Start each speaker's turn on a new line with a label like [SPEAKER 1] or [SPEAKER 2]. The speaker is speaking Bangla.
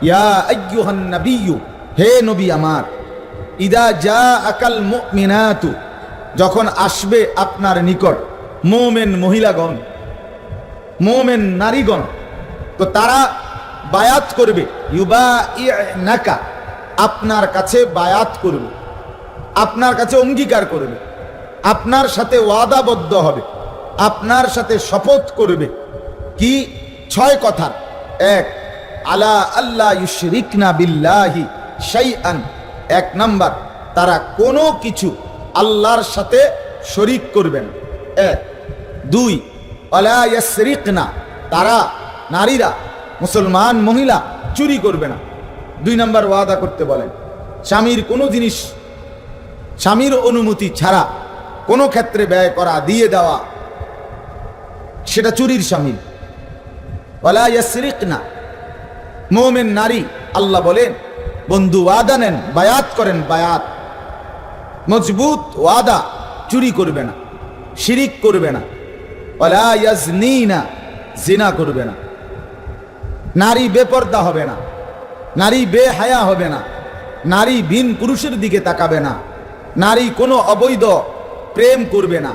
[SPEAKER 1] ইয়া আইয়ুহান নাবিয়্যু, হে নবী আমার, ইদা জাআকাল মুমিনাতু, যখন আসবে আপনার নিকট মুমিন মহিলাগণ, মুমিন নারীগণ, তো তারা বায়াত করবে, ইউবাইনাকা, আপনার কাছে বায়াত করবে, আপনার কাছে অঙ্গীকার করবে, আপনার সাথে ওয়াদাবদ্ধ হবে, আপনার সাথে শপথ করবে। কি? 6 কথার। 1, আলা আল্লাহ ইউশরিকনা বিল্লাহি শাইআন, 1 নাম্বার, তারা কোনো কিছু আল্লাহর সাথে শরীক করবে না। 1। 2, আলা ইয়াসরিকনা, তারা নারীরা, মুসলমান মহিলা চুরি করবে না। 2 নাম্বার ওয়াদা করতে বলেন, স্বামীর কোনো জিনিস স্বামীর অনুমতি ছাড়া কোনো ক্ষেত্রে ব্যয় করা, দিয়ে দেওয়া, সেটা চুরির শামিল। ওয়ালা ইয়াসরিকনা, মুমিন নারী, আল্লাহ বলেন বন্ধু ওয়াদা নেন, বায়াত করেন, বায়াত মজবুত ওয়াদা, চুরি করবে না, শিরিক করবে না। ওয়ালা ইয়াজনিনা, জিনা করবে না। নারী বেপর্দা হবে না, নারী বেহায়া হবে না, নারী ভিন পুরুষের দিকে তাকাবে না, নারী কোনো অবৈধ প্রেম করবে না,